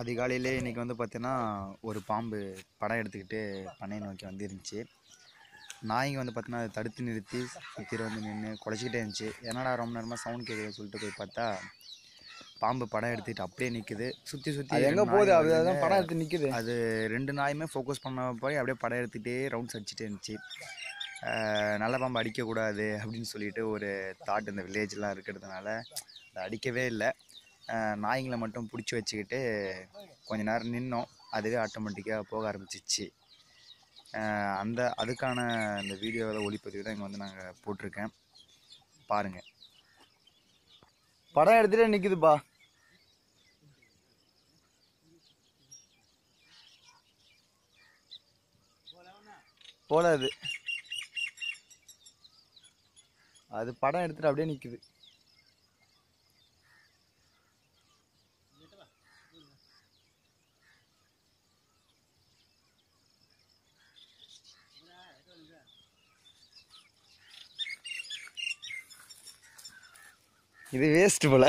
அதிகாலையிலே இன்றைக்கி வந்து பார்த்தீங்கன்னா ஒரு பாம்பு படம் எடுத்துக்கிட்டு பண்ணையை நோக்கி வந்துருந்துச்சு. நாய்ங்க வந்து பார்த்தீங்கன்னா அதை தடுத்து நிறுத்தி சுற்றில வந்து நின்று குலைச்சிக்கிட்டே இருந்துச்சு. என்னடா ரொம்ப நேரமாக சவுண்ட் கேட்குதுன்னு சொல்லிட்டு போய் பார்த்தா பாம்பு படம் எடுத்துக்கிட்டு அப்படியே நிற்குது. சுற்றி சுற்றி எங்கே போகுது அப்படிதான் படம் எடுத்து நிற்குது. அது 2 நாயுமே ஃபோக்கஸ் பண்ண போய் அப்படியே படம் எடுத்துகிட்டே ரவுண்ட்ஸ் அடிச்சுட்டே இருந்துச்சு. நல்ல பாம்பு அடிக்கக்கூடாது அப்படின்னு சொல்லிட்டு ஒரு தாட் இந்த வில்லேஜ்லாம் இருக்கிறதுனால அதை அடிக்கவே இல்லை. நாய்ங்களை மட்டும் பிடிச்சி வச்சுக்கிட்டு கொஞ்ச நேரம் நின்னோம். அதுவே ஆட்டோமேட்டிக்காக போக ஆரம்பிச்சிச்சு. அதுக்கான இந்த வீடியோவில் ஒளிப்பதிவு தான் இங்கே வந்து நாங்கள் போட்டிருக்கேன், பாருங்கள். படம் எடுத்துகிட்டே நிற்குதுப்பா. போல அது படம் எடுத்துட்டு அப்படியே நிற்குது. இது வேஸ்ட் போல.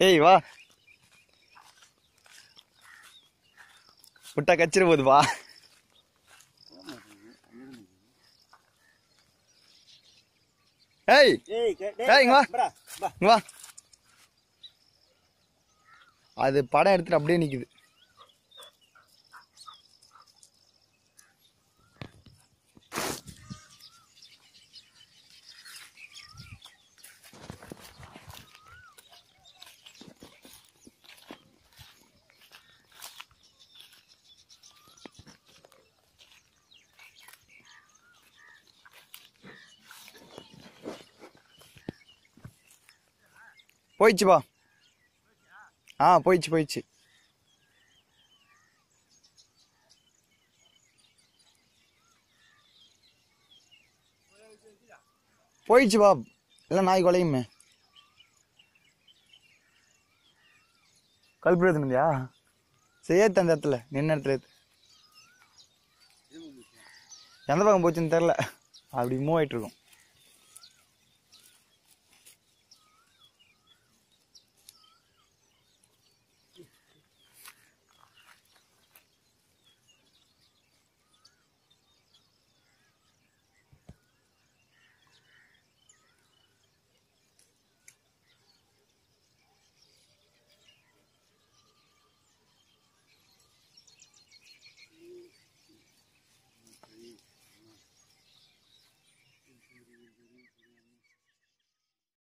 ஏய் வா, புட்டா கச்சிட போகுது வா. ஏய் ஏய் வா வா. அது படம் எடுத்துட்டு அப்படியே நிக்குது. போயிடுச்சுப்பா. போயிடுச்சு போயிடுச்சுப்பா. இல்லை நாய் கொலையுமே. கல்புரம் எடுத்துனியா? சரி ஏற்று அந்த இடத்துல நின்ன இடத்துல ஏற்று. எந்த பக்கம் போச்சுன்னு தெரில, அப்படி மூவ் ஆகிட்டு இருக்கும்.